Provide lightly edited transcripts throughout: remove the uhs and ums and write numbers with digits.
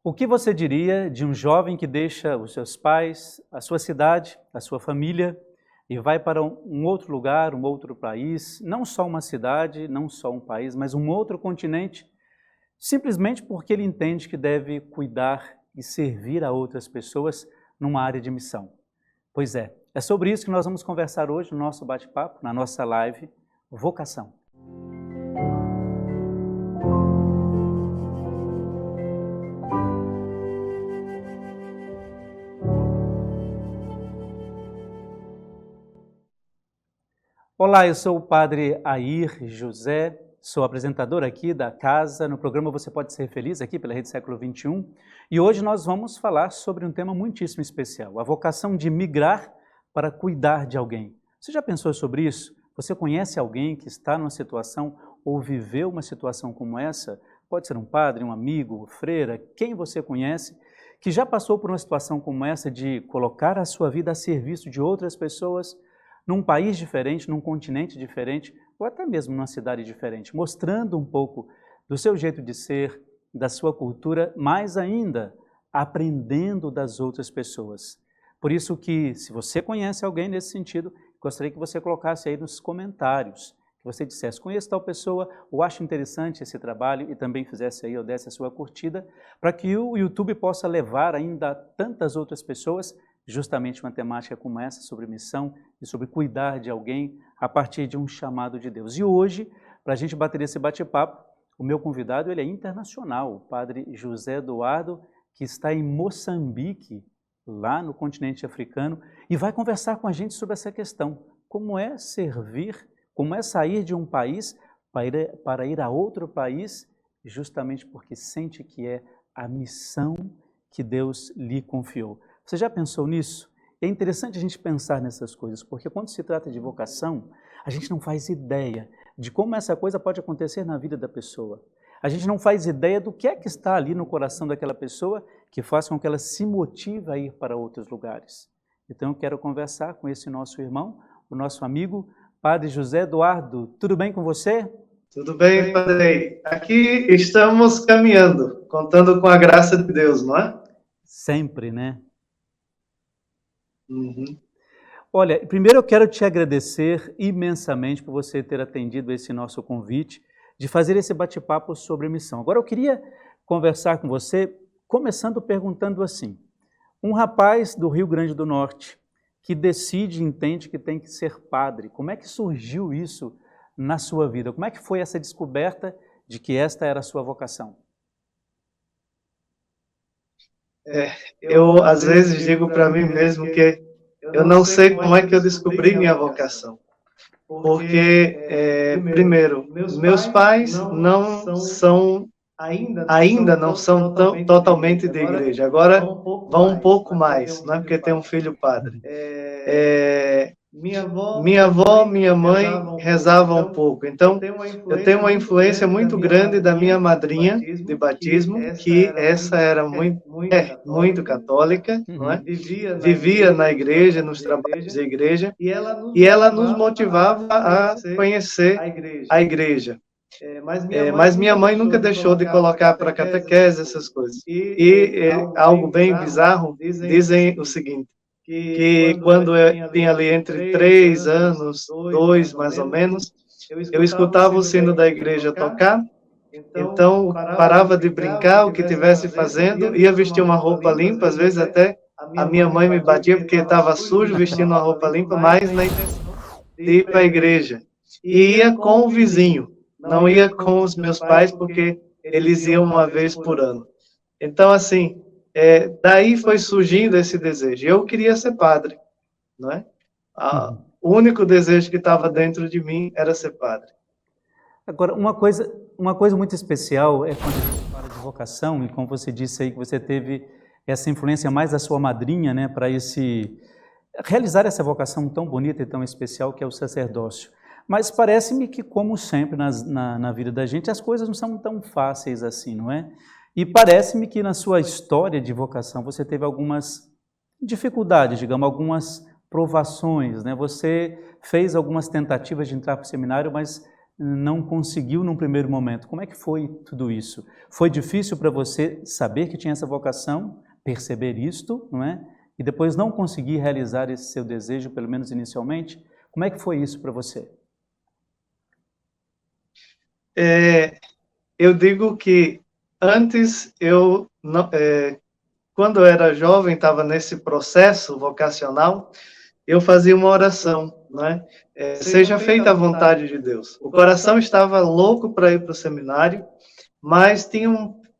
O que você diria de um jovem que deixa os seus pais, a sua cidade, a sua família e vai para um outro lugar, um outro país, não só uma cidade, não só um país, mas um outro continente, simplesmente porque ele entende que deve cuidar e servir a outras pessoas numa área de missão? Pois é sobre isso que nós vamos conversar hoje no nosso bate-papo, na nossa live Vocação. Olá, eu sou o Padre Air José, sou apresentador aqui da casa, no programa Você Pode Ser Feliz, aqui pela Rede Século XXI, e hoje nós vamos falar sobre um tema muitíssimo especial, a vocação de migrar para cuidar de alguém. Você já pensou sobre isso? Você conhece alguém que está numa situação ou viveu uma situação como essa? Pode ser um padre, um amigo, freira, quem você conhece, que já passou por uma situação como essa de colocar a sua vida a serviço de outras pessoas, num país diferente, num continente diferente, ou até mesmo numa cidade diferente, mostrando um pouco do seu jeito de ser, da sua cultura, mais ainda, aprendendo das outras pessoas. Por isso que, se você conhece alguém nesse sentido, gostaria que você colocasse aí nos comentários, que você dissesse, conheço tal pessoa, ou acho interessante esse trabalho, e também fizesse aí, ou desse a sua curtida, para que o YouTube possa levar ainda a tantas outras pessoas justamente uma temática como essa, sobre missão e sobre cuidar de alguém a partir de um chamado de Deus. E hoje, para a gente bater esse bate-papo, o meu convidado ele é internacional, o Padre José Eduardo, que está em Moçambique, lá no continente africano, e vai conversar com a gente sobre essa questão, como é servir, como é sair de um país para ir a outro país, justamente porque sente que é a missão que Deus lhe confiou. Você já pensou nisso? É interessante a gente pensar nessas coisas, porque quando se trata de vocação, a gente não faz ideia de como essa coisa pode acontecer na vida da pessoa. A gente não faz ideia do que é que está ali no coração daquela pessoa que faz com que ela se motive a ir para outros lugares. Então eu quero conversar com esse nosso irmão, o nosso amigo, Padre José Eduardo. Tudo bem com você? Tudo bem, Padre? Aqui estamos caminhando, contando com a graça de Deus, não é? Sempre, né? Uhum. Olha, primeiro eu quero te agradecer imensamente por você ter atendido esse nosso convite de fazer esse bate-papo sobre missão. Agora eu queria conversar com você, começando perguntando assim, um rapaz do Rio Grande do Norte que decide e entende que tem que ser padre, como é que surgiu isso na sua vida? Como é que foi essa descoberta de que esta era a sua vocação? Eu às vezes digo para mim mesmo que eu não sei como é que eu descobri minha vocação. Porque, primeiro, meus pais ainda não são totalmente de igreja. Agora vão um pouco mais, não é porque tem um filho padre. Minha avó, minha mãe rezavam um pouco. Então, eu tenho uma influência muito grande da minha madrinha de batismo, que essa era muito católica, não é? Vivia na igreja, nos trabalhos da igreja, e ela nos motivava a conhecer a igreja. Mas minha mãe nunca deixou de colocar para catequese essas coisas. E algo bem bizarro, dizem o seguinte, que quando eu tinha ali entre 3 anos, 2 mais ou menos, eu escutava o sino da igreja tocar, então parava de brincar, o que estivesse fazendo, ia vestir uma roupa limpa, às vezes até a minha mãe me batia porque estava sujo vestindo uma roupa limpa, mas na intenção de ir para a igreja. E ia com o vizinho, não ia com os meus pais, porque eles iam uma vez por ano. Então, assim, daí foi surgindo esse desejo. Eu queria ser padre, não é? O único desejo que estava dentro de mim era ser padre. Agora, uma coisa muito especial é quando a gente fala de vocação, e como você disse aí que você teve essa influência mais da sua madrinha, né, para realizar essa vocação tão bonita e tão especial que é o sacerdócio. Mas parece-me que, como sempre na vida da gente, as coisas não são tão fáceis assim, não é? E parece-me que na sua história de vocação você teve algumas dificuldades, digamos, algumas provações, né? Você fez algumas tentativas de entrar para o seminário, mas não conseguiu num primeiro momento. Como é que foi tudo isso? Foi difícil para você saber que tinha essa vocação, perceber isto, não é? E depois não conseguir realizar esse seu desejo, pelo menos inicialmente? Como é que foi isso para você? Eu digo que antes quando eu era jovem, estava nesse processo vocacional, eu fazia uma oração, né? Seja feita a vontade de Deus. O coração estava louco para ir para o seminário, mas tinha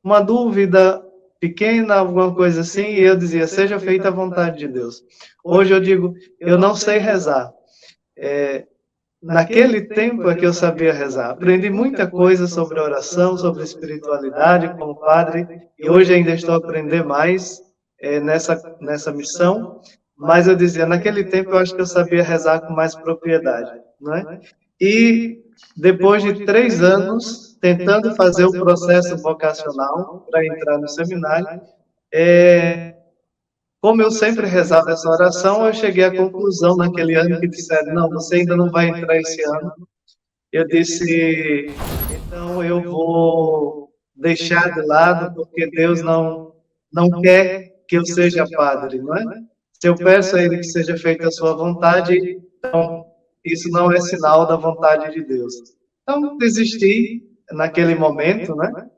uma dúvida pequena, alguma coisa assim, e eu dizia, seja feita a vontade de Deus. Hoje eu digo, eu não sei rezar. Naquele tempo é que eu sabia rezar. Aprendi muita coisa sobre oração, sobre espiritualidade como padre, e hoje ainda estou a aprender mais nessa missão, mas eu dizia, naquele tempo eu acho que eu sabia rezar com mais propriedade, né? E depois de 3 anos tentando fazer o processo vocacional para entrar no seminário, como eu sempre rezava essa oração, eu cheguei à conclusão naquele ano que disseram, não, você ainda não vai entrar esse ano. Eu disse, então eu vou deixar de lado, porque Deus não quer que eu seja padre, não é? Se eu peço a Ele que seja feita a sua vontade, então isso não é sinal da vontade de Deus. Então desisti naquele momento, né?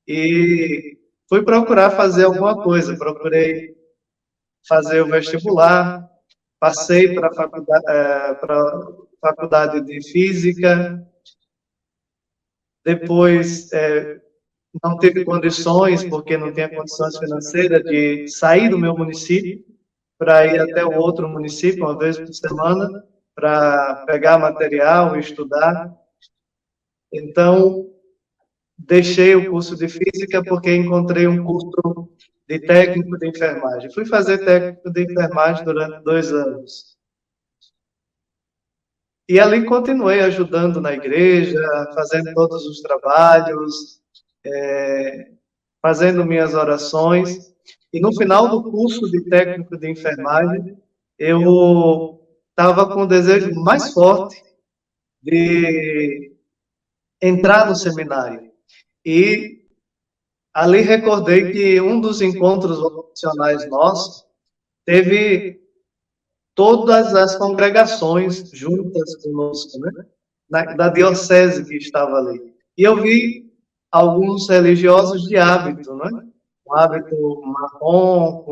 E fui procurar fazer alguma coisa. Procurei fazer o vestibular, passei para a faculdade de Física, depois não tive condições, porque não tinha condições financeiras de sair do meu município para ir até o outro município, uma vez por semana, para pegar material e estudar. Então, deixei o curso de Física porque encontrei um curso de técnico de enfermagem. Fui fazer técnico de enfermagem durante 2 anos. E ali continuei ajudando na igreja, fazendo todos os trabalhos, fazendo minhas orações. E no final do curso de técnico de enfermagem, eu estava com o desejo mais forte de entrar no seminário. E ali recordei que um dos encontros vocacionais nossos teve todas as congregações juntas conosco, né? Da diocese que estava ali. E eu vi alguns religiosos de hábito, né? Um hábito marrom,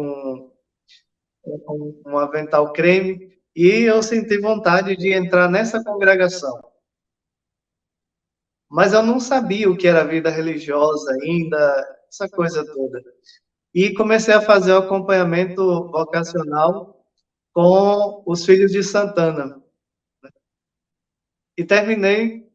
com um avental creme, e eu senti vontade de entrar nessa congregação. Mas eu não sabia o que era vida religiosa ainda, essa coisa toda. E comecei a fazer o acompanhamento vocacional com os filhos de Santana. E terminei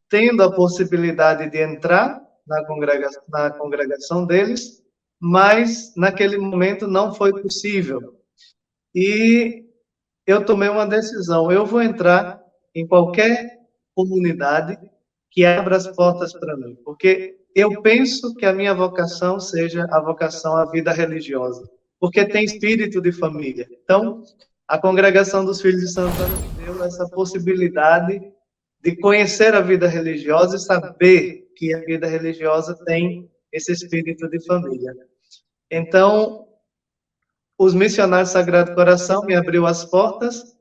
tendo a possibilidade de entrar na congregação deles, mas naquele momento não foi possível. E eu tomei uma decisão, eu vou entrar em qualquer comunidade que abra as portas para mim, porque eu penso que a minha vocação seja a vocação à vida religiosa, porque tem espírito de família. Então, a congregação dos Filhos de Santana me deu essa possibilidade de conhecer a vida religiosa e saber que a vida religiosa tem esse espírito de família. Então, os missionários Sagrado Coração me abriu as portas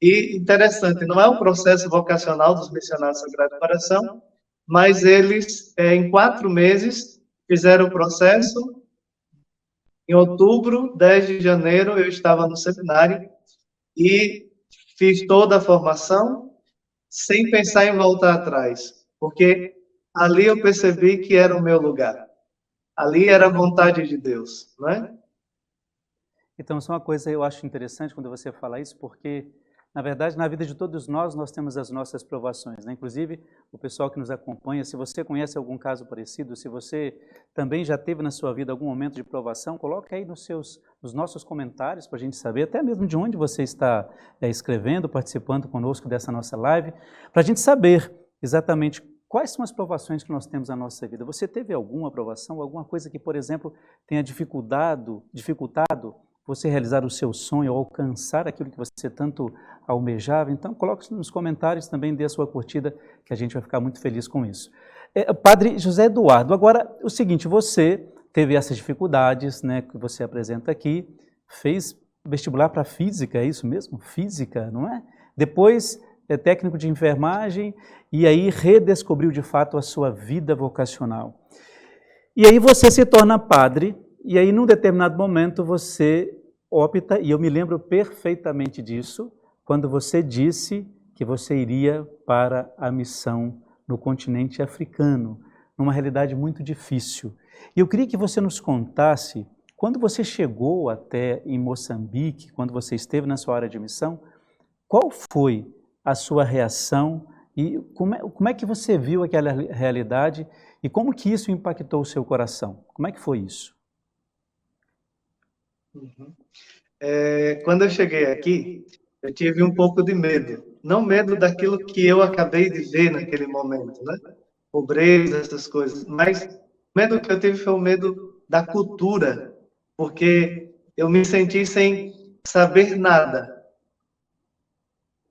e, interessante, não é um processo vocacional dos missionários Sagrado Coração, mas eles, em 4 meses, fizeram o processo. Em outubro, 10 de janeiro, eu estava no seminário e fiz toda a formação sem pensar em voltar atrás, porque ali eu percebi que era o meu lugar. Ali era a vontade de Deus, não é? Então, isso é uma coisa que eu acho interessante quando você fala isso, porque, na verdade, na vida de todos nós temos as nossas provações, né? Inclusive, o pessoal que nos acompanha, se você conhece algum caso parecido, se você também já teve na sua vida algum momento de provação, coloque aí nos nossos comentários para a gente saber, até mesmo de onde você está escrevendo, participando conosco dessa nossa live, para a gente saber exatamente quais são as provações que nós temos na nossa vida. Você teve alguma provação, alguma coisa que, por exemplo, tenha dificultado você realizar o seu sonho, alcançar aquilo que você tanto almejava. Então, coloque nos comentários também, dê a sua curtida, que a gente vai ficar muito feliz com isso. Padre José Eduardo, agora o seguinte, você teve essas dificuldades, né, que você apresenta aqui, fez vestibular para física, é isso mesmo? Física, não é? Depois técnico de enfermagem e aí redescobriu de fato a sua vida vocacional. E aí você se torna padre e aí num determinado momento você opta, e eu me lembro perfeitamente disso, quando você disse que você iria para a missão no continente africano, numa realidade muito difícil. E eu queria que você nos contasse, quando você chegou até em Moçambique, quando você esteve na sua área de missão, qual foi a sua reação e como é que você viu aquela realidade e como que isso impactou o seu coração? Como é que foi isso? Quando eu cheguei aqui, eu tive um pouco de medo. Não medo daquilo que eu acabei de ver naquele momento, né? Pobreza, essas coisas. Mas o medo que eu tive foi o medo da cultura, porque eu me senti sem saber nada.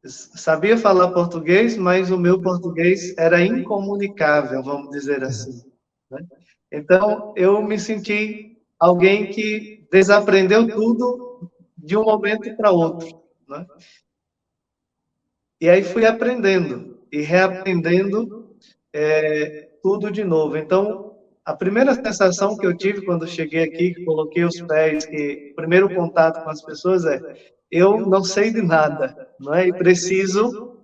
Sabia falar português, mas o meu português era incomunicável, vamos dizer assim, né? Então, eu me senti alguém que desaprendeu tudo de um momento para outro, né? E aí fui aprendendo e reaprendendo tudo de novo. Então, a primeira sensação que eu tive quando cheguei aqui, que coloquei os pés, que o primeiro contato com as pessoas eu não sei de nada, não é? E preciso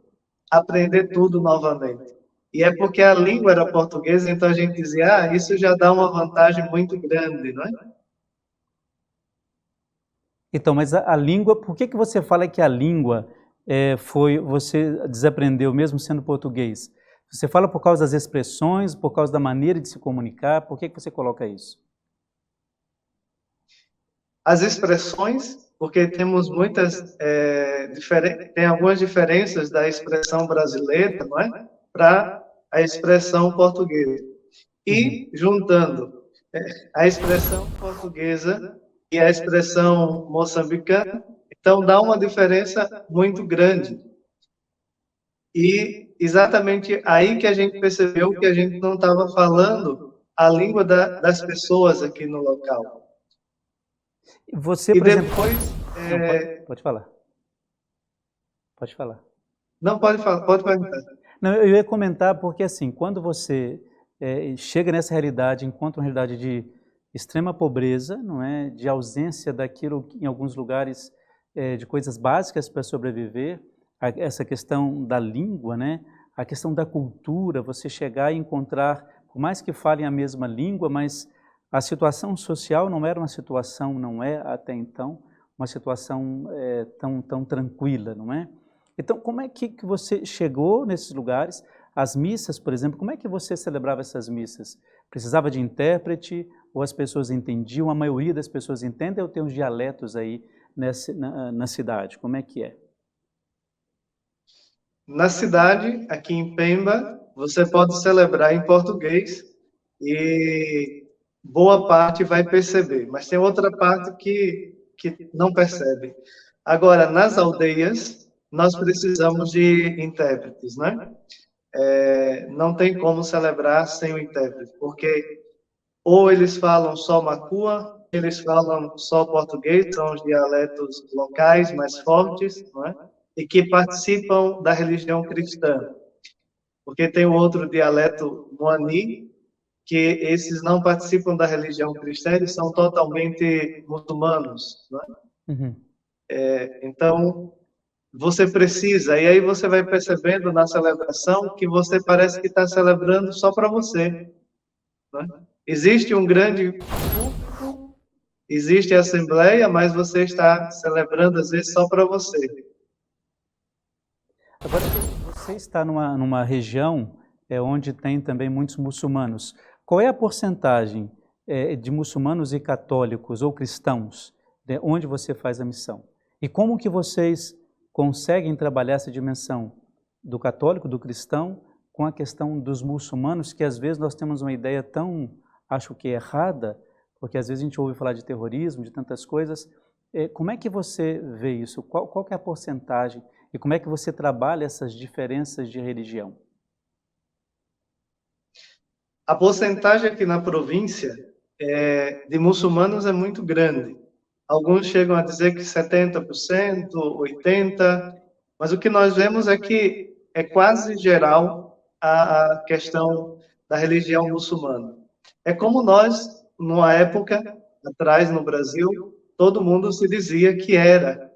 aprender tudo novamente. E é porque a língua era portuguesa, então a gente dizia, isso já dá uma vantagem muito grande, não é? Então, mas a língua, por que você fala que a língua você desaprendeu mesmo sendo português? Você fala por causa das expressões, por causa da maneira de se comunicar, por que você coloca isso? As expressões, porque temos muitas, tem algumas diferenças da expressão brasileira, não é? Para a expressão portuguesa. E, juntando a expressão portuguesa e a expressão moçambicana, então dá uma diferença muito grande. E exatamente aí que a gente percebeu que a gente não estava falando a língua das pessoas aqui no local. Você, por exemplo... Não, pode falar. Pode falar. Não, pode falar, pode perguntar. Não, eu ia comentar porque, assim, quando você chega nessa realidade, encontra uma realidade de extrema pobreza, não é? De ausência daquilo, em alguns lugares, de coisas básicas para sobreviver, essa questão da língua, né? A questão da cultura, você chegar e encontrar, por mais que falem a mesma língua, mas a situação social não era uma situação, não é até então, uma situação tão tranquila, não é? Então, como é que você chegou nesses lugares? As missas, por exemplo, como é que você celebrava essas missas? Precisava de intérprete ou as pessoas entendiam? A maioria das pessoas entendem ou tem os dialetos aí na cidade? Como é que é? Na cidade, aqui em Pemba, você pode celebrar em português e boa parte vai perceber, mas tem outra parte que não percebe. Agora, nas aldeias, nós precisamos de intérpretes, né? Não tem como celebrar sem o intérprete, porque ou eles falam só macua, eles falam só português, são os dialetos locais mais fortes, não é? E que participam da religião cristã. Porque tem o outro dialeto moani, que esses não participam da religião cristã, eles são totalmente muçulmanos, não é? Uhum. Então, você precisa, e aí você vai percebendo na celebração que você parece que está celebrando só para você. Né? Existe um grande culto, existe a assembleia, mas você está celebrando às vezes só para você. Agora, você está numa região onde tem também muitos muçulmanos. Qual é a porcentagem de muçulmanos e católicos ou cristãos onde você faz a missão? E como que vocês conseguem trabalhar essa dimensão do católico, do cristão, com a questão dos muçulmanos, que às vezes nós temos uma ideia tão, acho que errada, porque às vezes a gente ouve falar de terrorismo, de tantas coisas, Como é que você vê isso? Qual que é a porcentagem? E como é que você trabalha essas diferenças de religião? A porcentagem aqui na província de muçulmanos é muito grande. Alguns chegam a dizer que 70%, 80%, mas o que nós vemos é que é quase geral a questão da religião muçulmana. É como nós, numa época atrás no Brasil, todo mundo se dizia que era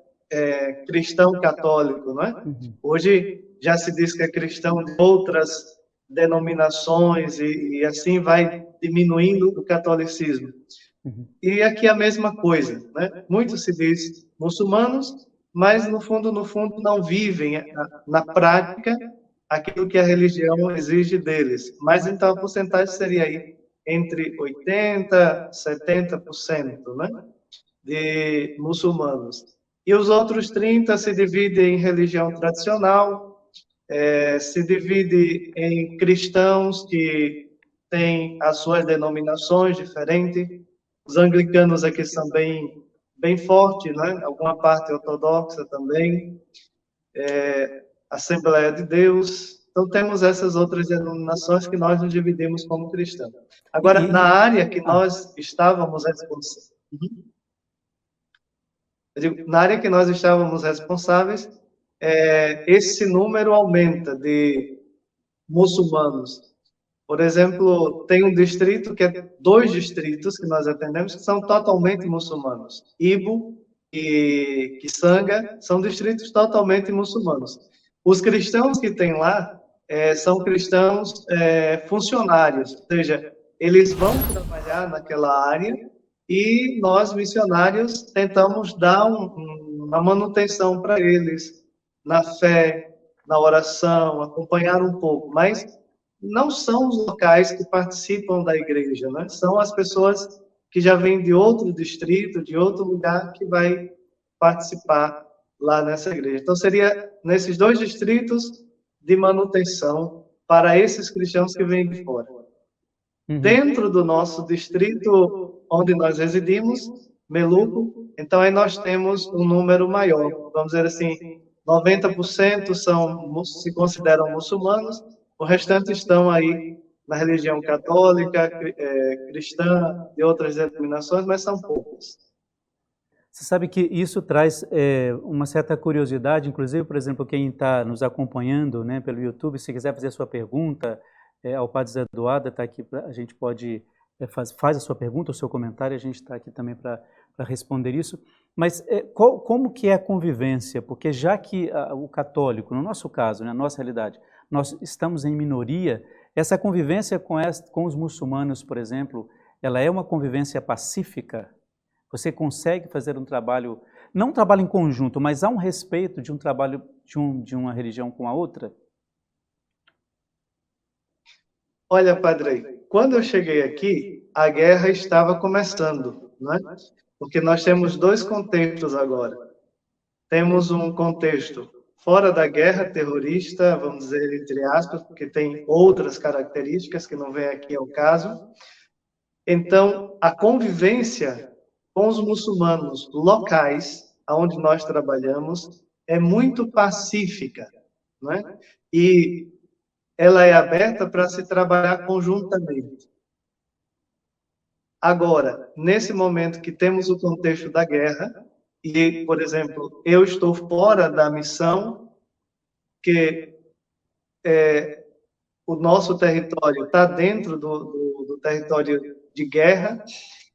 cristão católico, não é? Hoje já se diz que é cristão de outras denominações e assim vai diminuindo o catolicismo. E aqui a mesma coisa, né? Muito se diz muçulmanos, mas no fundo não vivem na prática aquilo que a religião exige deles. Mas então a porcentagem seria aí entre 80% e 70%, né? De muçulmanos. E os outros 30% se dividem em religião tradicional, se divide em cristãos que têm as suas denominações diferentes. Os anglicanos aqui são bem fortes, né? Alguma parte ortodoxa também. Assembleia de Deus. Então, temos essas outras denominações que nós nos dividimos como cristãos. Agora, na área que nós estávamos responsáveis, esse número aumenta de muçulmanos. Por exemplo, tem um distrito dois distritos que nós atendemos que são totalmente muçulmanos. Ibo e Kisanga são distritos totalmente muçulmanos. Os cristãos que tem lá são cristãos funcionários, ou seja, eles vão trabalhar naquela área e nós, missionários, tentamos dar uma manutenção para eles, na fé, na oração, acompanhar um pouco, mas não são os locais que participam da igreja, né? São as pessoas que já vêm de outro distrito, de outro lugar, que vai participar lá nessa igreja. Então, seria nesses dois distritos de manutenção para esses cristãos que vêm de fora. Dentro do nosso distrito onde nós residimos, Meluco, então aí nós temos um número maior. Vamos dizer assim, 90% se consideram muçulmanos, o restante estão aí na religião católica, cristã, de outras denominações, mas são poucos. Você sabe que isso traz uma certa curiosidade, inclusive, por exemplo, quem está nos acompanhando, né, pelo YouTube, se quiser fazer a sua pergunta ao Padre Zé Eduardo, está aqui, a gente pode, faz a sua pergunta, o seu comentário, a gente está aqui também para responder isso. Mas como que é a convivência? Porque já que o católico, no nosso caso, na nossa realidade, nós estamos em minoria, essa convivência com os muçulmanos, por exemplo, ela é uma convivência pacífica? Você consegue fazer um trabalho, não um trabalho em conjunto, mas há um respeito de um trabalho de uma religião com a outra? Olha, Padre, quando eu cheguei aqui, a guerra estava começando, né? Porque nós temos dois contextos agora. Temos um contexto fora da guerra terrorista, vamos dizer, entre aspas, porque tem outras características que não vem aqui ao caso. Então, a convivência com os muçulmanos locais, onde nós trabalhamos, é muito pacífica, né? E ela é aberta para se trabalhar conjuntamente. Agora, nesse momento que temos o contexto da guerra, e, por exemplo, eu estou fora da missão, que o nosso território está dentro do território de guerra,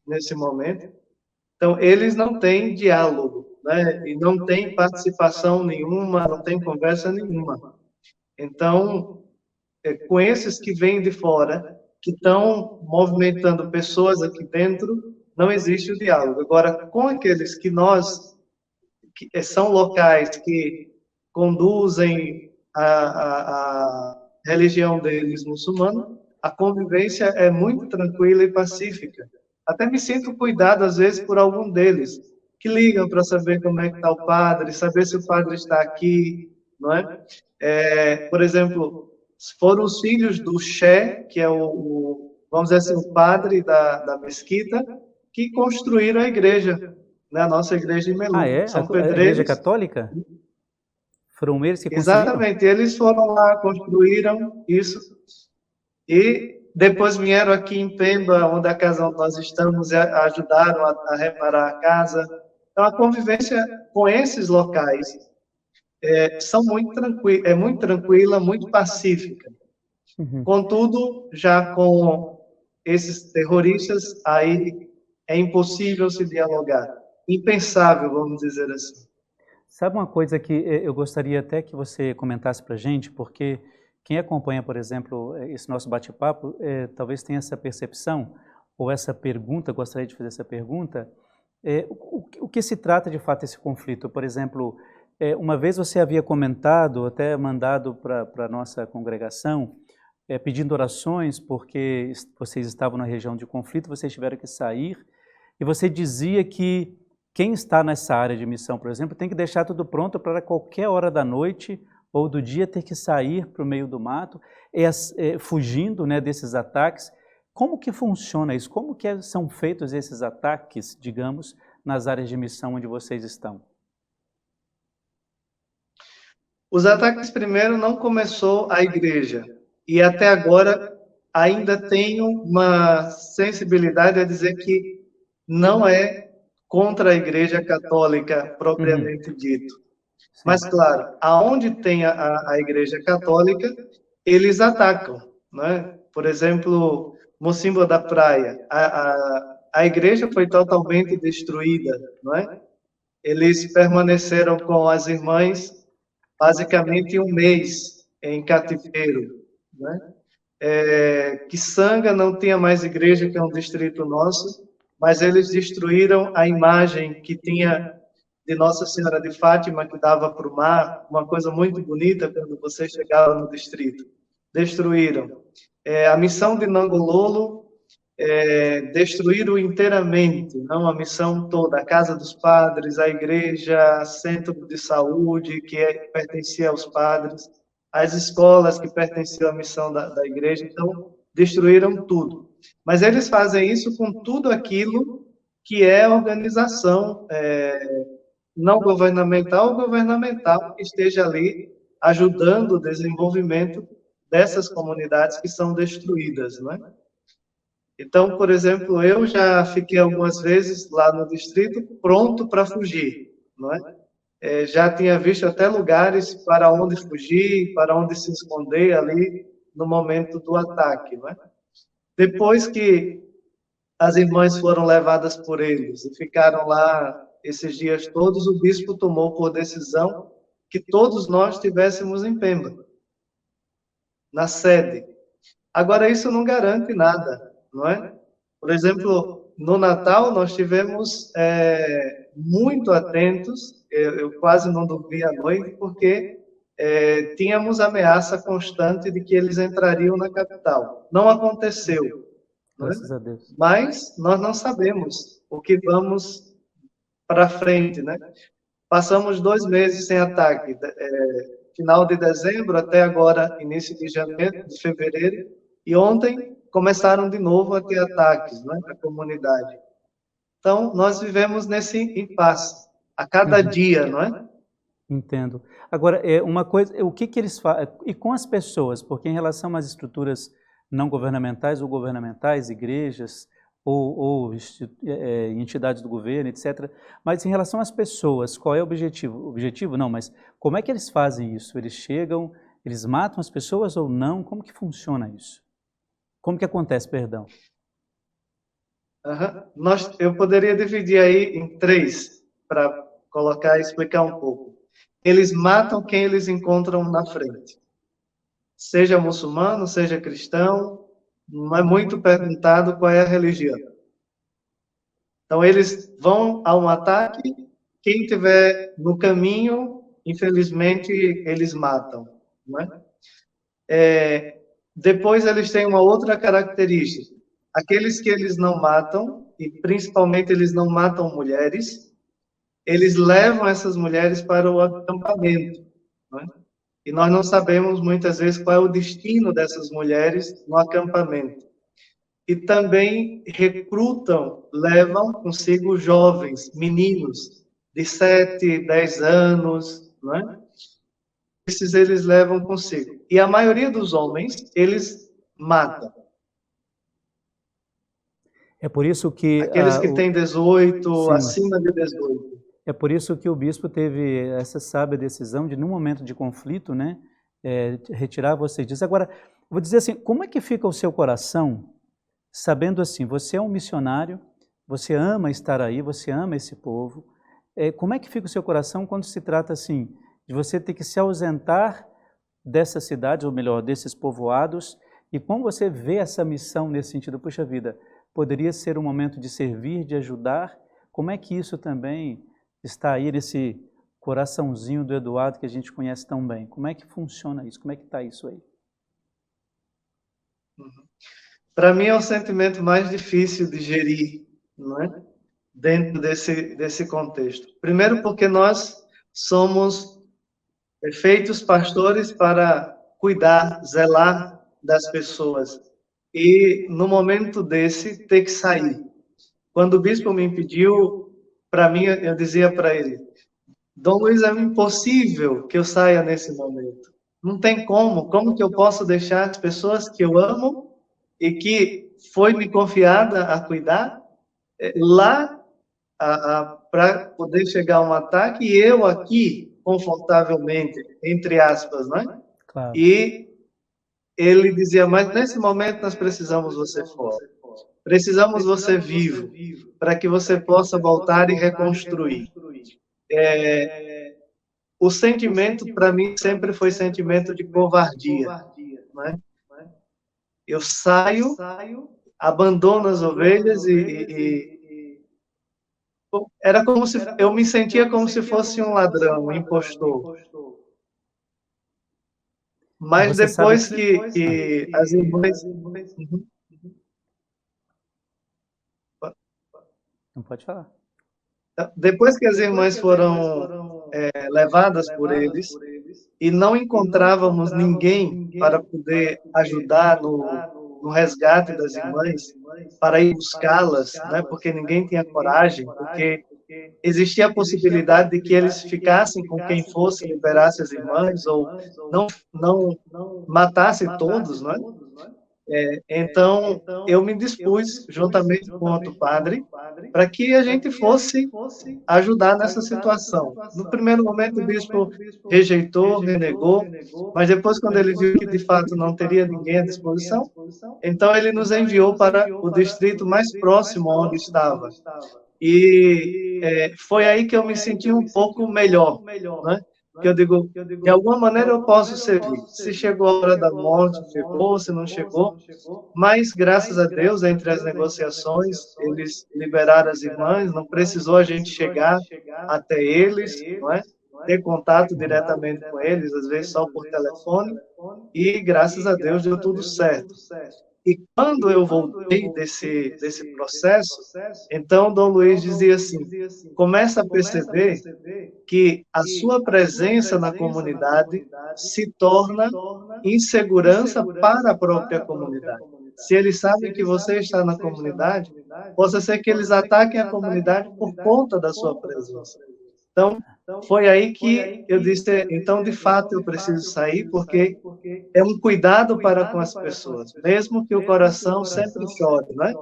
nesse momento, então eles não têm diálogo, né? E não tem participação nenhuma, não tem conversa nenhuma. Então, com esses que vêm de fora, que estão movimentando pessoas aqui dentro, não existe o diálogo. Agora, com aqueles que são locais que conduzem a religião deles muçulmana, a convivência é muito tranquila e pacífica. Até me sinto cuidado, às vezes, por algum deles, que ligam para saber como é que está o padre, saber se o padre está aqui, não é? Por exemplo, foram os filhos do Che, que é vamos dizer assim, o padre da mesquita, que construíram a igreja. na nossa igreja de Melu. Ah, é? São A Igreja pedreiros. Católica? Foram eles que conseguiram? Exatamente, eles foram lá, construíram isso, e depois vieram aqui em Pemba, onde a casa onde nós estamos, e ajudaram a reparar a casa. Então, a convivência com esses locais é muito tranquila, muito pacífica. Uhum. Contudo, já com esses terroristas, aí é impossível se dialogar. Impensável, vamos dizer assim. Sabe uma coisa que eu gostaria até que você comentasse para a gente, porque quem acompanha, por exemplo, esse nosso bate-papo, talvez tenha essa percepção, ou essa pergunta, gostaria de fazer essa pergunta, o que se trata de fato esse conflito? Por exemplo, uma vez você havia comentado, até mandado para a nossa congregação, pedindo orações porque vocês estavam na região de conflito, vocês tiveram que sair, e você dizia que quem está nessa área de missão, por exemplo, tem que deixar tudo pronto para qualquer hora da noite ou do dia ter que sair para o meio do mato, fugindo, né, desses ataques. Como que funciona isso? Como que são feitos esses ataques, digamos, nas áreas de missão onde vocês estão? Os ataques primeiro não começou a igreja, e até agora ainda tenho uma sensibilidade a dizer que não é contra a Igreja Católica propriamente dito. Sim. Mas, claro, aonde tem a Igreja Católica, eles atacam, né? Por exemplo, Mocimboa da Praia, a igreja foi totalmente destruída, não é? Eles permaneceram com as irmãs basicamente um mês em cativeiro, né? Quiçanga não tinha mais igreja, que é um distrito nosso, mas eles destruíram a imagem que tinha de Nossa Senhora de Fátima, que dava para o mar, uma coisa muito bonita quando você chegava no distrito. Destruíram. A missão de Nangololo, destruíram inteiramente, não a missão toda, a Casa dos Padres, a igreja, centro de saúde, que pertencia aos padres, as escolas que pertenciam à missão da igreja, então destruíram tudo. Mas eles fazem isso com tudo aquilo que é organização não governamental ou governamental que esteja ali ajudando o desenvolvimento dessas comunidades que são destruídas, não é? Então, por exemplo, eu já fiquei algumas vezes lá no distrito pronto para fugir, não é? Já tinha visto até lugares para onde fugir, para onde se esconder ali no momento do ataque, não é? Depois que as irmãs foram levadas por eles e ficaram lá esses dias todos, o bispo tomou por decisão que todos nós estivéssemos em Pemba, na sede. Agora, isso não garante nada, não é? Por exemplo, no Natal, nós estivemos muito atentos, eu quase não dormi à noite, porque tínhamos ameaça constante de que eles entrariam na capital. Não aconteceu. Graças a Deus. Mas nós não sabemos o que vamos para frente, né? Passamos 2 meses sem ataque, final de dezembro até agora, início de janeiro, de fevereiro, e ontem começaram de novo a ter ataques, né, na comunidade. Então, nós vivemos nesse impasse, a cada dia, não é? Entendo. Agora, uma coisa, o que eles fazem, e com as pessoas, porque em relação às estruturas não governamentais ou governamentais, igrejas ou entidades do governo, etc. Mas em relação às pessoas, qual é o objetivo? Objetivo não, mas como é que eles fazem isso? Eles chegam, eles matam as pessoas ou não? Como que funciona isso? Como que acontece, perdão? Eu poderia dividir aí em 3, para colocar e explicar um pouco. Eles matam quem eles encontram na frente. Seja muçulmano, seja cristão, não é muito perguntado qual é a religião. Então, eles vão a um ataque, quem estiver no caminho, infelizmente, eles matam. Não é? Depois, eles têm uma outra característica. Aqueles que eles não matam, e principalmente eles não matam mulheres, eles levam essas mulheres para o acampamento. Não é? E nós não sabemos muitas vezes qual é o destino dessas mulheres no acampamento. e também recrutam, levam consigo jovens, meninos de 7, 10 anos, não é? Esses eles levam consigo. E a maioria dos homens, eles matam. É por isso que... Aqueles que têm 18, sim, acima de 18. É por isso que o bispo teve essa sábia decisão de, num momento de conflito, né, retirar vocês disso. Agora, vou dizer assim, como é que fica o seu coração, sabendo assim, você é um missionário, você ama estar aí, você ama esse povo, como é que fica o seu coração quando se trata assim, de você ter que se ausentar dessas cidades, ou melhor, desses povoados, e como você vê essa missão nesse sentido? Puxa vida, poderia ser um momento de servir, de ajudar, como é que isso também está aí nesse coraçãozinho do Eduardo que a gente conhece tão bem? Como é que funciona isso? Como é que está isso aí? Para mim é o sentimento mais difícil de gerir, não é? Dentro desse contexto. Primeiro porque nós somos feitos pastores para cuidar, zelar das pessoas. E no momento desse, ter que sair. Quando o bispo me pediu, para mim, eu dizia para ele, Dom Luiz, é impossível que eu saia nesse momento. Não tem como que eu posso deixar as pessoas que eu amo e que foi me confiada a cuidar lá para poder chegar a um ataque e eu aqui, confortavelmente, entre aspas, não é? Claro. E ele dizia, mas nesse momento nós precisamos você fora. Precisamos você vivo, para que você possa voltar e reconstruir. O sentimento, para mim, sempre foi sentimento de covardia. Né? Eu saio, abandono as ovelhas e era como se eu me sentia como se fosse um ladrão, um impostor. Mas depois que as irmãs... Não pode falar. Depois que as irmãs foram levadas por eles e não encontrávamos ninguém para poder ajudar no resgate das irmãs, para ir buscá-las, né? Porque ninguém tinha coragem, porque existia a possibilidade de que eles ficassem com quem fosse, liberasse as irmãs, ou não matasse todos, né? Então, eu me dispus, juntamente com outro padre, para que a gente fosse ajudar nessa situação. No primeiro momento, o bispo rejeitou, renegou, mas depois, quando ele viu que de fato não teria ninguém à disposição, então ele nos enviou para o distrito mais próximo onde estava. E foi aí que eu me senti um pouco melhor, né? Que eu digo, de alguma maneira eu posso servir. Se chegou a hora da morte, chegou, se não chegou. Mas, graças a Deus, entre as negociações, eles liberaram as irmãs, não precisou a gente chegar até eles, não é? Ter contato diretamente com eles, às vezes só por telefone. E, graças a Deus, deu tudo certo. E quando eu voltei desse processo, então Dom Luiz dizia assim, começa a perceber que a sua presença na comunidade se torna insegurança para a própria comunidade. Se eles sabem que você está na comunidade, possa ser que eles ataquem a comunidade por conta da sua presença. Então, foi aí que eu disse, então, de fato, eu preciso sair, porque é um cuidado para com as pessoas, mesmo que o coração sempre chore, né?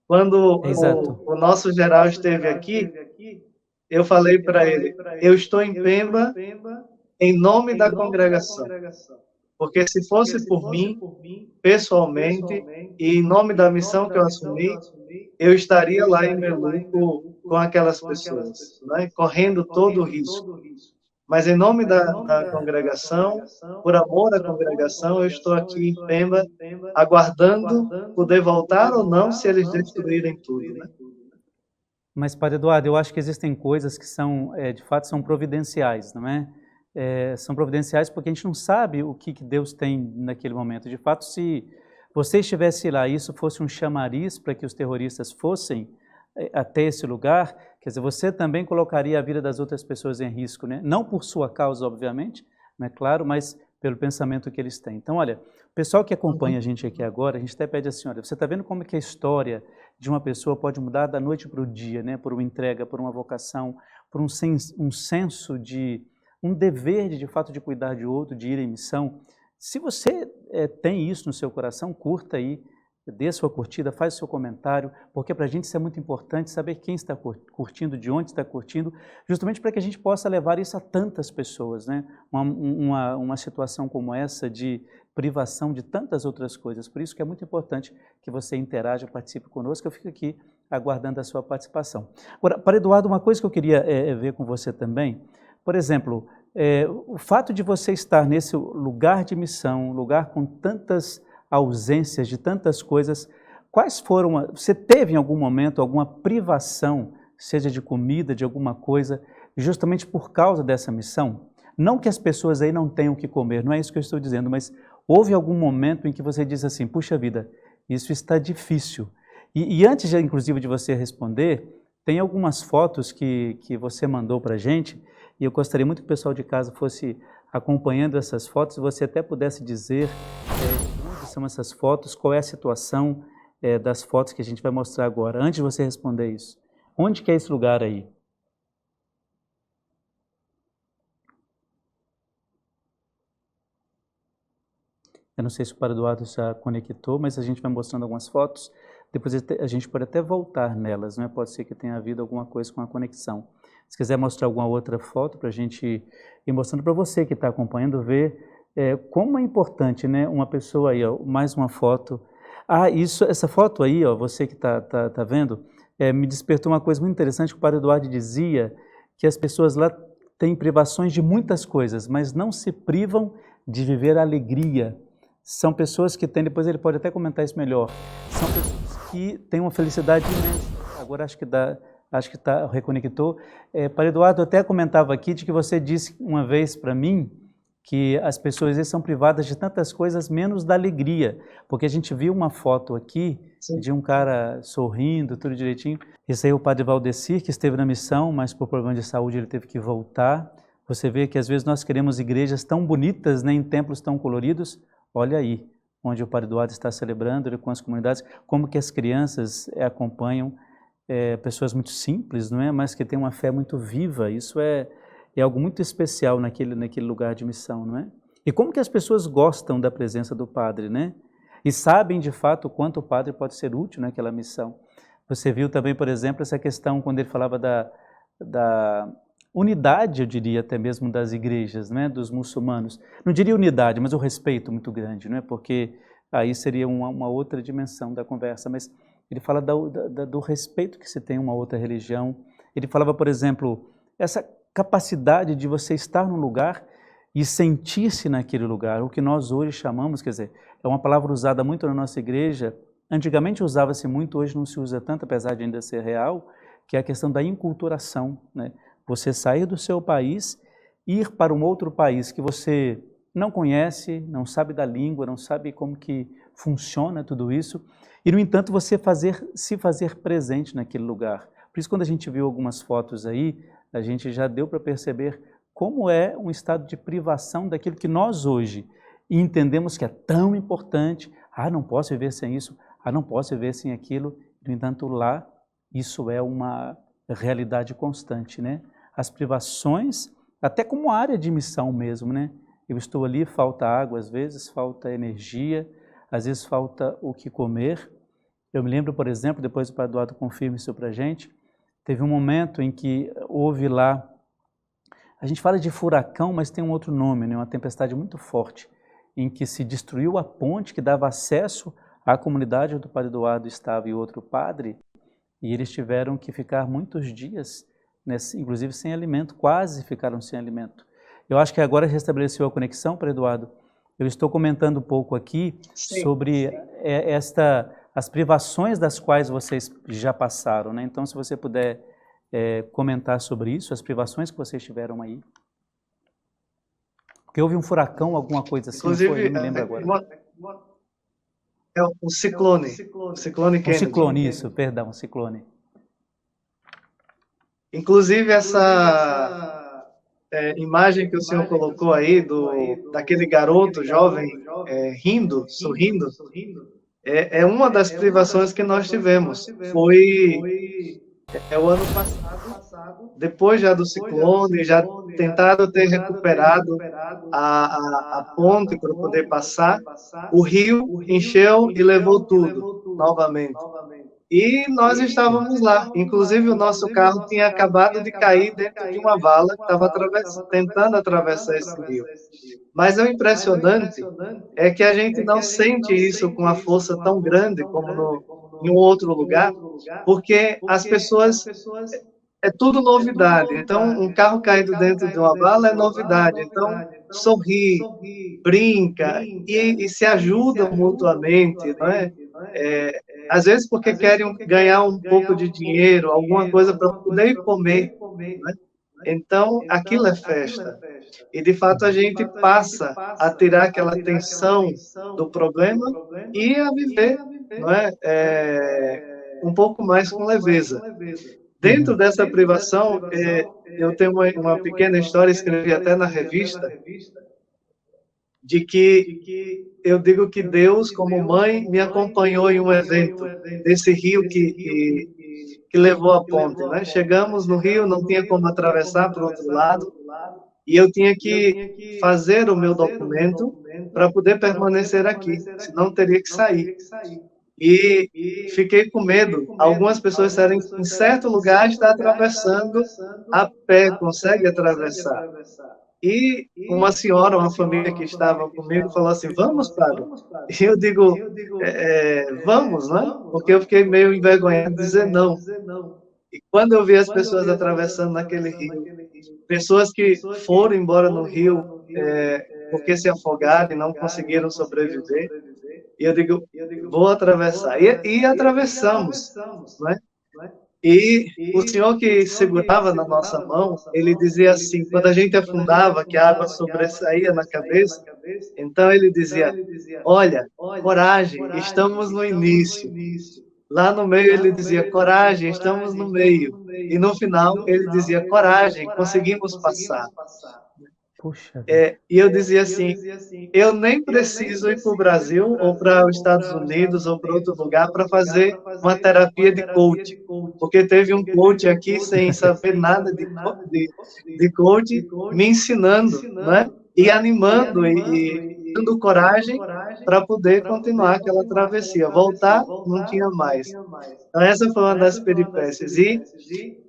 Quando o nosso geral esteve aqui, eu falei para ele, eu estou em Pemba em nome da congregação. Porque se fosse por mim, pessoalmente, e em nome da missão que eu assumi, eu estaria lá em Meluco com aquelas pessoas, né? Correndo todo o risco. Mas em nome da congregação, por amor à congregação, eu estou aqui em Pemba, aguardando poder voltar ou não, se eles destruírem tudo, né? Mas, Padre Eduardo, eu acho que existem coisas que são, de fato, são providenciais, não é? São providenciais porque a gente não sabe o que Deus tem naquele momento. De fato, se você estivesse lá e isso fosse um chamariz para que os terroristas fossem até esse lugar, quer dizer, você também colocaria a vida das outras pessoas em risco, né? Não por sua causa, obviamente, né, claro, mas pelo pensamento que eles têm. Então, olha, o pessoal que acompanha a gente aqui agora, a gente até pede assim, olha, você está vendo como que a história de uma pessoa pode mudar da noite para o dia, né? Por uma entrega, por uma vocação, por um senso de, um dever de fato de cuidar de outro, de ir em missão. Se você tem isso no seu coração, curta aí, dê sua curtida, faz o seu comentário, porque para a gente isso é muito importante, saber quem está curtindo, de onde está curtindo, justamente para que a gente possa levar isso a tantas pessoas, né? Uma situação como essa de privação de tantas outras coisas. Por isso que é muito importante que você interaja, participe conosco. Eu fico aqui aguardando a sua participação. Agora, para Eduardo, uma coisa que eu queria ver com você também, por exemplo, o fato de você estar nesse lugar de missão, um lugar com tantas ausências de tantas coisas, quais foram, você teve em algum momento alguma privação, seja de comida, de alguma coisa, justamente por causa dessa missão? Não que as pessoas aí não tenham o que comer, não é isso que eu estou dizendo, mas houve algum momento em que você diz assim, puxa vida, isso está difícil. E antes, inclusive, de você responder, tem algumas fotos que você mandou para a gente, e eu gostaria muito que o pessoal de casa fosse acompanhando essas fotos, e você até pudesse dizer onde são essas fotos, qual é a situação das fotos que a gente vai mostrar agora. Antes de você responder isso, onde que é esse lugar aí? Eu não sei se o Padre Eduardo já conectou, mas a gente vai mostrando algumas fotos, depois a gente pode até voltar nelas, né? Pode ser que tenha havido alguma coisa com a conexão. Se quiser mostrar alguma outra foto para a gente ir mostrando para você que está acompanhando, ver como é importante, né? Uma pessoa aí, ó, mais uma foto. Ah, essa foto aí, ó, você que tá vendo, me despertou uma coisa muito interessante, que o Padre Eduardo dizia que as pessoas lá têm privações de muitas coisas, mas não se privam de viver a alegria. São pessoas que têm, depois ele pode até comentar isso melhor, são pessoas que têm uma felicidade imensa. Agora acho que reconectou. Padre Eduardo, eu até comentava aqui de que você disse uma vez para mim que as pessoas são privadas de tantas coisas, menos da alegria, porque a gente viu uma foto aqui Sim. de um cara sorrindo, tudo direitinho. Esse aí é o Padre Valdecir, que esteve na missão, mas por problema de saúde ele teve que voltar. Você vê que às vezes nós queremos igrejas tão bonitas, né, em templos tão coloridos. Olha aí, onde o Padre Eduardo está celebrando com as comunidades, como que as crianças acompanham pessoas muito simples, não é? Mas que têm uma fé muito viva. Isso é algo muito especial naquele lugar de missão, não é? E como que as pessoas gostam da presença do Padre, né? E sabem de fato o quanto o Padre pode ser útil naquela missão. Você viu também, por exemplo, essa questão quando ele falava da unidade, eu diria até mesmo das igrejas, né, dos muçulmanos. Não diria unidade, mas o respeito muito grande, não é? Porque aí seria uma outra dimensão da conversa, mas ele fala do respeito que se tem a uma outra religião. Ele falava, por exemplo, essa capacidade de você estar num lugar e sentir-se naquele lugar, o que nós hoje chamamos, quer dizer, é uma palavra usada muito na nossa igreja, antigamente usava-se muito, hoje não se usa tanto, apesar de ainda ser real, que é a questão da enculturação, né? Você sair do seu país, ir para um outro país que você não conhece, não sabe da língua, não sabe como que funciona tudo isso, e no entanto você se fazer presente naquele lugar. Por isso quando a gente viu algumas fotos aí, a gente já deu para perceber como é um estado de privação daquilo que nós hoje entendemos que é tão importante. Ah, não posso viver sem isso, ah, não posso viver sem aquilo. No entanto, lá, isso é uma realidade constante, né? As privações, até como área de missão mesmo, né? Eu estou ali, falta água às vezes, falta energia, às vezes falta o que comer. Eu me lembro, por exemplo, depois o Padre Eduardo confirma isso para a gente, teve um momento em que houve lá, a gente fala de furacão, mas tem um outro nome, né? Uma tempestade muito forte, em que se destruiu a ponte que dava acesso à comunidade onde o Padre Eduardo estava e outro padre, e eles tiveram que ficar muitos dias, inclusive sem alimento, quase ficaram sem alimento. Eu acho que agora restabeleceu a conexão, Padre Eduardo. Eu estou comentando um pouco aqui sobre as privações das quais vocês já passaram, né? Então, se você puder comentar sobre isso, as privações que vocês tiveram aí. Porque houve um furacão, alguma coisa assim, inclusive, não foi? Eu não me lembro agora. É um ciclone. Ciclone Kennedy. Um ciclone, isso, perdão, um ciclone. Inclusive, imagem que o senhor colocou aí daquele garoto jovem rindo, sorrindo, é uma das privações que nós tivemos. Foi o ano passado, depois já do ciclone, já tentaram ter recuperado a ponte para poder passar, o rio encheu e levou tudo novamente. E nós estávamos lá. Inclusive, o nosso carro tinha acabado de cair dentro de uma vala que estava tentando atravessar esse rio. Mas o impressionante é que a gente não sente isso com a força tão grande como em um outro lugar, porque as pessoas é tudo novidade. Então, um carro caído dentro de uma vala é novidade. Então, sorri, brinca e se ajudam mutuamente, não é? Às vezes porque querem ganhar um pouco de dinheiro, alguma coisa para poder comer, né? Então, aquilo é festa. E, de fato, a gente passa a tirar aquela tensão do problema e a viver, não é? Um pouco mais com leveza. Dentro dessa privação, eu tenho uma pequena história, escrevi até na revista, de que eu digo que Deus, como mãe, me acompanhou em um evento desse rio que levou a ponte, né? Chegamos no rio, não tinha como atravessar para o outro lado, e eu tinha que fazer o meu documento para poder permanecer aqui, senão teria que sair. E fiquei com medo. Algumas pessoas disseram, em certo lugar está atravessando a pé, consegue atravessar. E uma senhora, uma família que estava comigo, falou assim, vamos, padre? E eu digo, vamos, né? Porque eu fiquei meio envergonhado de dizer não. E quando eu vi as pessoas atravessando naquele rio, pessoas que foram embora no rio porque se afogaram e não conseguiram sobreviver, e eu digo, vou atravessar. E atravessamos, né? E o senhor que segurava na nossa mão, ele dizia assim, quando a gente afundava, que a água sobressaía na cabeça, então ele dizia, olha, coragem, estamos no início. Lá no meio ele dizia, coragem, estamos no meio. E no final ele dizia, coragem, conseguimos passar. Puxa. E eu dizia assim, eu nem preciso ir para o Brasil ou para os Estados Unidos ou para outro lugar para fazer uma terapia de coach, porque teve um coach aqui sem saber nada de coach me ensinando, né? E animando e dando coragem para poder continuar aquela travessia. Voltar não tinha mais. Então essa foi uma das peripécias. E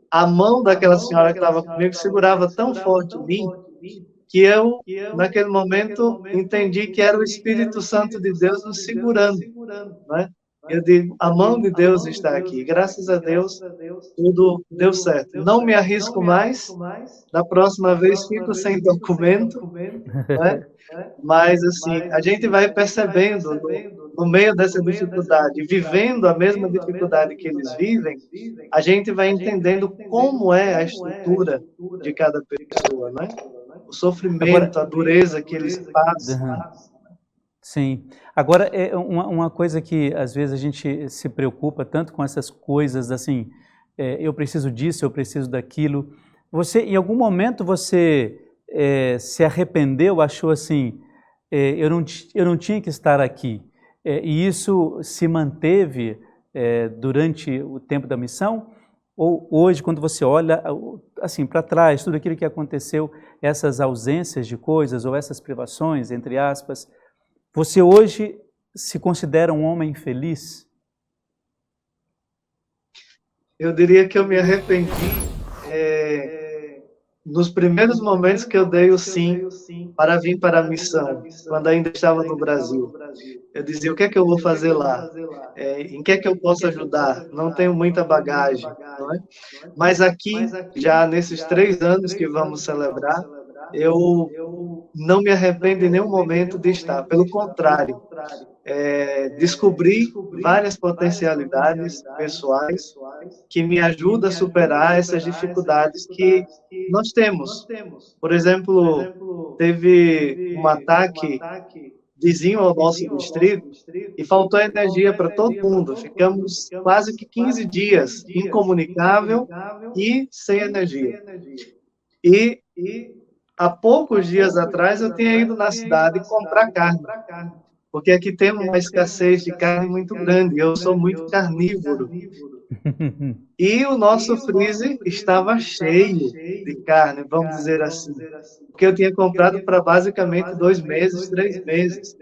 a mão daquela senhora que estava comigo segurava tão forte em mim que eu, naquele momento, entendi que era o Espírito Santo de Deus nos segurando, né? Eu digo, a mão de Deus está aqui. Graças a Deus, tudo deu certo. Não me arrisco mais. Da próxima vez, fico sem documento, né? Mas, assim, a gente vai percebendo, no meio dessa dificuldade, vivendo a mesma dificuldade que eles vivem, a gente vai entendendo como é a estrutura de cada pessoa, né? O sofrimento, a dureza que eles passam. Sim. Agora, uma coisa que às vezes a gente se preocupa tanto com essas coisas, assim, eu preciso disso, eu preciso daquilo. Em algum momento, você se arrependeu, achou assim, eu não tinha que estar aqui. E isso se manteve durante o tempo da missão? Ou hoje, quando você olha assim para trás, tudo aquilo que aconteceu, essas ausências de coisas ou essas privações, entre aspas, você hoje se considera um homem feliz? Eu diria que eu me arrependi nos primeiros momentos que eu dei o sim para vir para a missão, quando ainda estava no Brasil. Eu dizia, o que é que eu vou fazer lá? Em que é que eu posso ajudar? Não tenho muita bagagem, não é? Mas aqui, já nesses 3 anos que vamos celebrar, eu não me arrependo em nenhum momento de estar. Pelo contrário, descobri várias potencialidades pessoais que me ajudam a superar essas dificuldades que nós temos. Por exemplo, teve um ataque vizinho ao nosso distrito e faltou energia para todo mundo. Ficamos quase que 15 dias incomunicável e sem energia. E há poucos dias atrás eu tinha ido na cidade comprar carne, porque aqui temos uma escassez de carne muito grande, eu sou muito carnívoro. E o nosso freezer estava cheio de carne, vamos dizer assim, porque eu tinha comprado para basicamente 2 meses, 3 meses.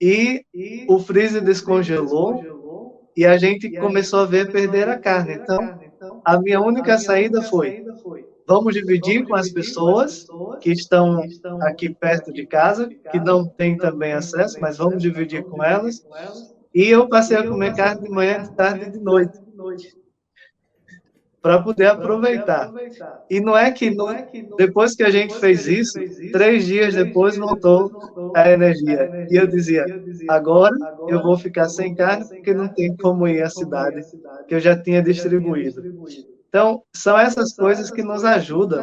E o freezer descongelou e a gente começou a ver perder a carne. Então, a minha única saída foi: vamos dividir com as pessoas que estão aqui perto de casa, que não têm também acesso, mas vamos dividir com elas. E eu passei a comer carne de manhã, de tarde e de noite, para poder aproveitar. E não é que depois que a gente fez isso, 3 dias depois voltou a energia. E eu dizia, agora eu vou ficar sem carne porque não tem como ir à cidade, que eu já tinha distribuído. Então, são essas coisas que nos ajudam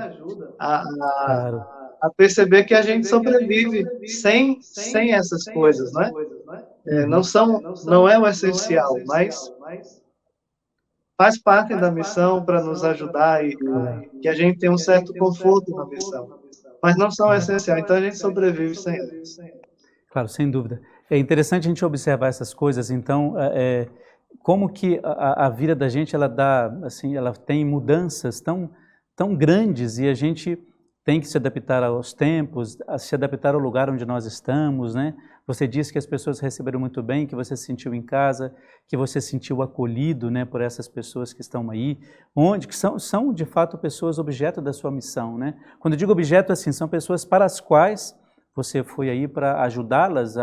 Claro. a perceber que a gente sobrevive sem essas coisas, né? Não é o essencial, mas faz parte da missão para nos ajudar e que a gente tenha um certo conforto na missão. Mas não são essenciais, então a gente sobrevive sem elas. Claro, sem dúvida. É interessante a gente observar essas coisas, então, como que a vida da gente, ela dá, assim, ela tem mudanças tão grandes e a gente tem que se adaptar aos tempos, a se adaptar ao lugar onde nós estamos, né? Você disse que as pessoas receberam muito bem, que você se sentiu em casa, que você se sentiu acolhido, né, por essas pessoas que estão aí, que são de fato pessoas objeto da sua missão, né? Quando eu digo objeto, assim, são pessoas para as quais você foi aí para ajudá-las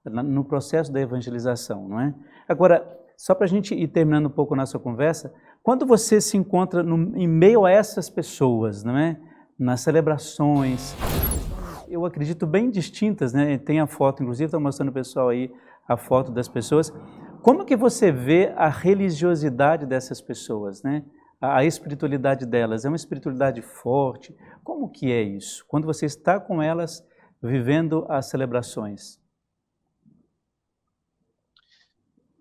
no processo da evangelização, não é? Agora, só para a gente ir terminando um pouco a nossa conversa, quando você se encontra em meio a essas pessoas, não é? Nas celebrações, eu acredito bem distintas, né? Tem a foto, inclusive está mostrando o pessoal aí a foto das pessoas. Como que você vê a religiosidade dessas pessoas, né? A espiritualidade delas, é uma espiritualidade forte? Como que é isso? Quando você está com elas vivendo as celebrações?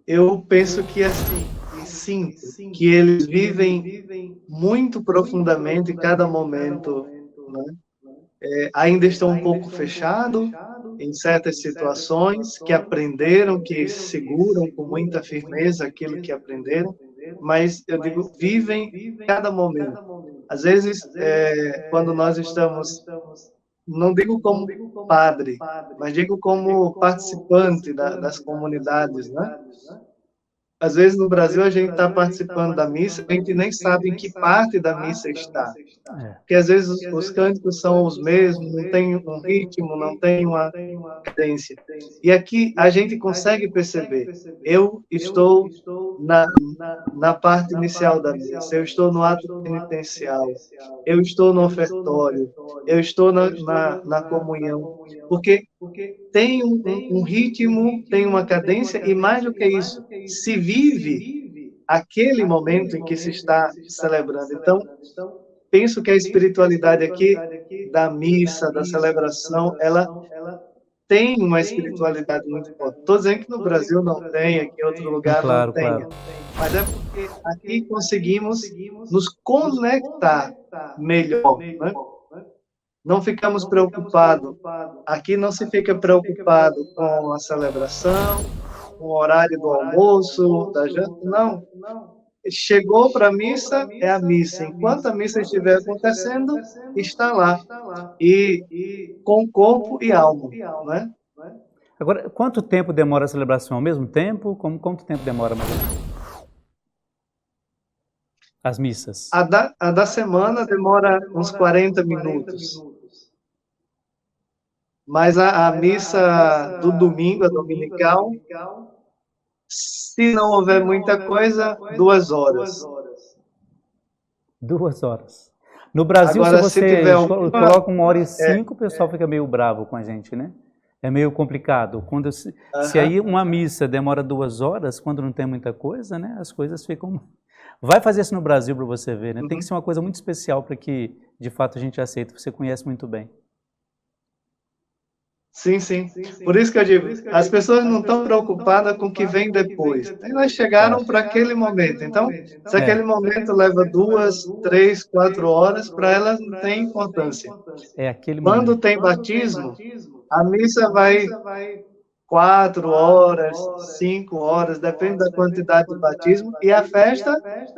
Eu penso que assim, sinto que eles vivem muito profundamente cada momento, né? Ainda estão um pouco fechados em certas situações, que aprenderam, que seguram com muita firmeza aquilo que aprenderam, mas eu digo, vivem cada momento. Às vezes, quando nós estamos, não digo como padre, mas digo como participante das comunidades, né? Às vezes no Brasil a gente está participando da missa, a gente nem sabe em que parte da missa está. Porque às vezes os cânticos são os mesmos, não tem um ritmo, não tem uma cadência. E aqui a gente consegue perceber, eu estou na parte inicial da missa, eu estou no ato penitencial, eu estou no ofertório, eu estou na comunhão, porque tem um ritmo, tem uma cadência, e mais do que isso, se vive aquele momento em que se está celebrando. Então, penso que a espiritualidade aqui, da missa, da celebração, ela tem uma espiritualidade muito forte. Estou dizendo que no Brasil não tem, aqui em outro lugar não tenha. Mas é porque aqui conseguimos nos conectar melhor, né? Não ficamos preocupados. Aqui não se fica preocupado com a celebração, com o horário do almoço, da janta. Não. Chegou para a missa, é a missa. Enquanto a missa estiver acontecendo, está lá. E com corpo e alma, né? Agora, quanto tempo demora a celebração? Ao mesmo tempo? Quanto tempo demora mais ou menos? As missas? A da semana demora uns 40 minutos. Mas a missa do domingo, a dominical, se não houver muita coisa, 2 horas. 2 horas. No Brasil, agora, se você coloca 1h05, o pessoal fica meio bravo com a gente, né? É meio complicado. Se aí uma missa demora 2 horas, quando não tem muita coisa, né? As coisas ficam... Vai fazer isso no Brasil para você ver, né? Tem que ser uma coisa muito especial para que, de fato, a gente aceite. Você conhece muito bem. Sim, sim. Por isso que eu digo, as pessoas não estão preocupadas com o que vem depois. Elas chegaram Claro. para aquele momento. Então, se aquele É, momento leva 2, 3, 4 horas, para elas não tem importância. é aquele Quando momento. tem batismo, a missa vai 4 horas, 5 horas, depende da quantidade de batismo, e a festa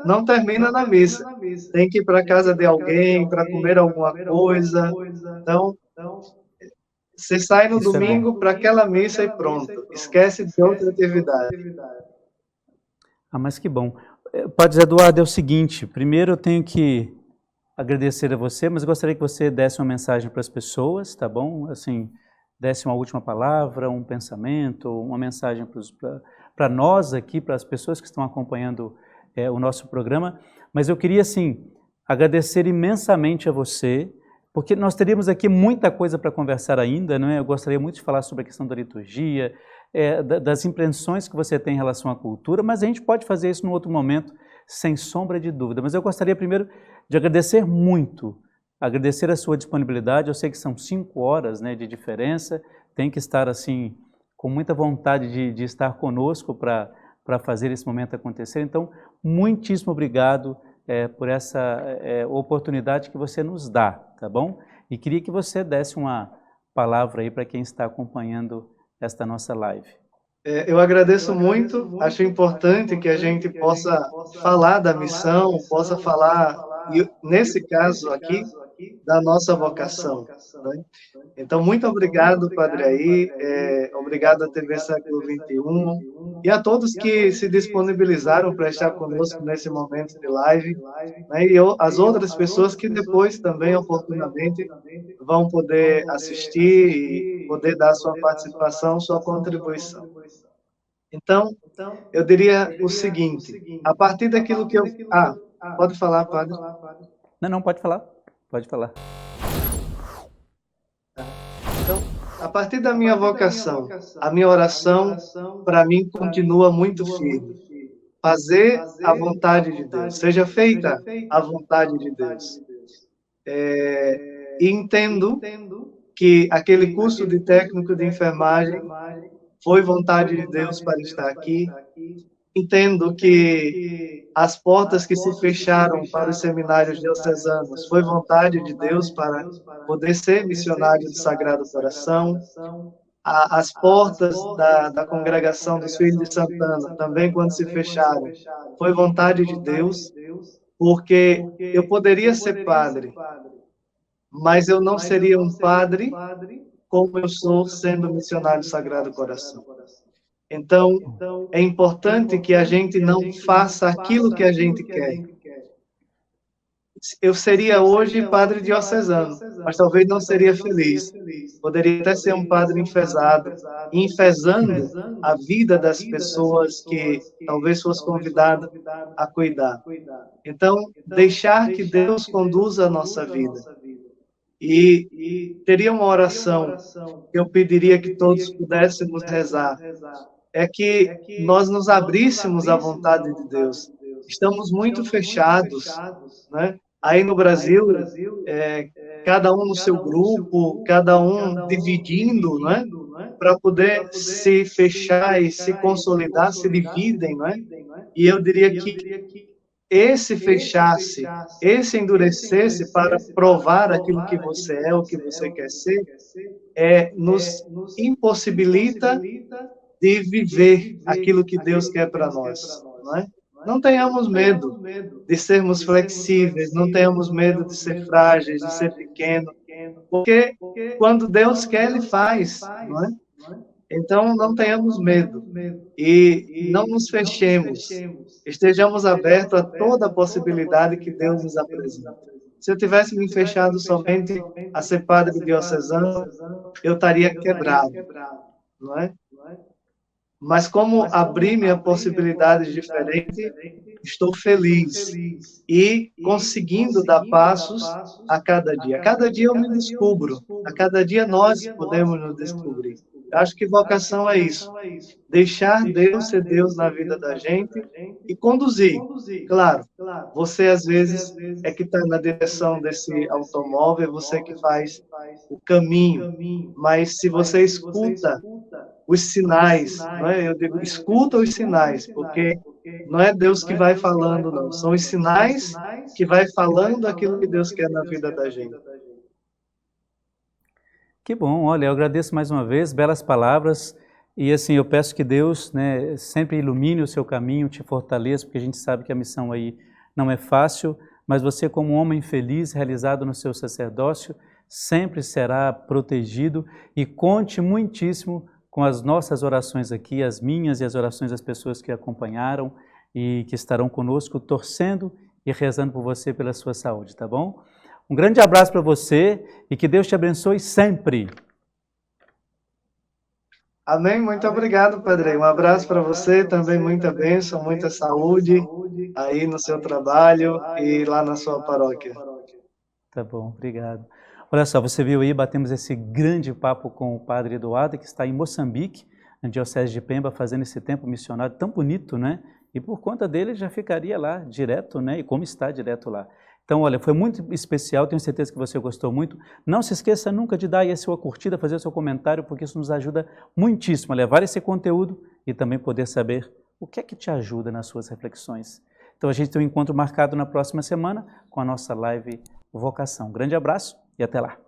não termina na missa. Tem que ir para a casa de alguém para comer alguma coisa. Então, você sai no Isso é bom. domingo para aquela missa e pronto. Esquece de outra atividade. Ah, mas que bom. Padre Eduardo, é o seguinte, primeiro eu tenho que agradecer a você, mas eu gostaria que você desse uma mensagem para as pessoas, tá bom? Assim, desse uma última palavra, um pensamento, uma mensagem para nós aqui, para as pessoas que estão acompanhando o nosso programa. Mas eu queria, assim, agradecer imensamente a você, porque nós teríamos aqui muita coisa para conversar ainda, não é? Eu gostaria muito de falar sobre a questão da liturgia, das impressões que você tem em relação à cultura, mas a gente pode fazer isso num outro momento, sem sombra de dúvida. Mas eu gostaria primeiro de agradecer muito, agradecer a sua disponibilidade. Eu sei que são 5 horas, né, de diferença, tem que estar assim com muita vontade de estar conosco para fazer esse momento acontecer. Então, muitíssimo obrigado por essa oportunidade que você nos dá, tá bom? E queria que você desse uma palavra aí para quem está acompanhando esta nossa live. Eu agradeço muito, acho importante que a gente possa falar da missão, possa falar, nesse caso aqui, da nossa vocação. Né? Então, muito obrigado, Padre Aí, obrigado à TV Século XXI e a todos que se disponibilizaram para estar conosco nesse momento de live, né? E as outras pessoas que depois também, oportunamente, vão poder assistir e poder dar sua participação, sua contribuição. Então, eu diria o seguinte, a partir daquilo que eu... pode falar, Padre. Não, pode falar. Pode falar. Então, a partir da minha vocação, a minha oração, para mim, continua muito firme. Fazer a vontade de Deus, seja feita a vontade de Deus. E entendo que aquele curso de técnico de enfermagem foi vontade de Deus para estar aqui. Entendo que as portas que se fecharam para os seminários diocesanos foi vontade de Deus para poder ser missionário do Sagrado Coração. As portas da congregação dos Filhos de Santana, também quando se fecharam, foi vontade de Deus, porque eu poderia ser padre, mas eu não seria um padre como eu sou sendo missionário do Sagrado Coração. Então, é importante que a gente não faça aquilo que a gente quer. Eu seria hoje padre diocesano, mas talvez não seria feliz. Poderia até ser um padre enfesado, enfesando a vida das pessoas que talvez fosse convidado a cuidar. Então, deixar que Deus conduza a nossa vida. E teria uma oração que eu pediria que todos pudéssemos rezar. É que nós nos abríssemos à vontade de Deus. Estamos muito fechados, né? Aí no Brasil, cada um no seu grupo, cada um dividindo, né? Para poder se fechar e se consolidar, se dividem, né? E eu diria que esse fechasse, esse endurecesse para provar aquilo que você é, o que você quer ser, nos impossibilita de viver aquilo que Deus quer para nós, não é? Não tenhamos medo de sermos flexíveis, não tenhamos medo de ser frágeis, de ser pequenos, porque quando Deus quer, Ele faz, não é? Então, não tenhamos medo e não nos fechemos, estejamos abertos a toda a possibilidade que Deus nos apresenta. Se eu tivesse me fechado somente a ser padre diocesano, eu estaria quebrado, não é? Mas como abri-me a possibilidades diferentes, estou feliz e conseguindo dar passos a cada dia. A cada dia eu me descubro, a cada dia nós podemos nos descobrir. Acho que vocação é isso. Deixar Deus ser Deus na vida da gente e conduzir. Claro, você às vezes é que está na direção desse automóvel, você que faz o caminho. Mas se você escuta os sinais, não é? Eu digo, escuta os sinais, porque não é Deus que vai falando, não. São os sinais que vai falando aquilo que Deus quer na vida da gente. Que bom, olha, eu agradeço mais uma vez, belas palavras, e assim, eu peço que Deus, né, sempre ilumine o seu caminho, te fortaleça, porque a gente sabe que a missão aí não é fácil, mas você como um homem feliz, realizado no seu sacerdócio, sempre será protegido, e conte muitíssimo com as nossas orações aqui, as minhas e as orações das pessoas que acompanharam e que estarão conosco, torcendo e rezando por você pela sua saúde, tá bom? Um grande abraço para você e que Deus te abençoe sempre. Amém? Muito obrigado, Padre. Um abraço para você, também muita bênção, muita saúde aí no seu trabalho e lá na sua paróquia. Tá bom, obrigado. Olha só, você viu aí, batemos esse grande papo com o Padre Eduardo, que está em Moçambique, na Diocese de Pemba, fazendo esse tempo missionário tão bonito, né? E por conta dele já ficaria lá direto, né? E como está direto lá. Então, olha, foi muito especial, tenho certeza que você gostou muito. Não se esqueça nunca de dar aí a sua curtida, fazer o seu comentário, porque isso nos ajuda muitíssimo a levar esse conteúdo e também poder saber o que é que te ajuda nas suas reflexões. Então, a gente tem um encontro marcado na próxima semana com a nossa live Vocação. Um grande abraço e até lá.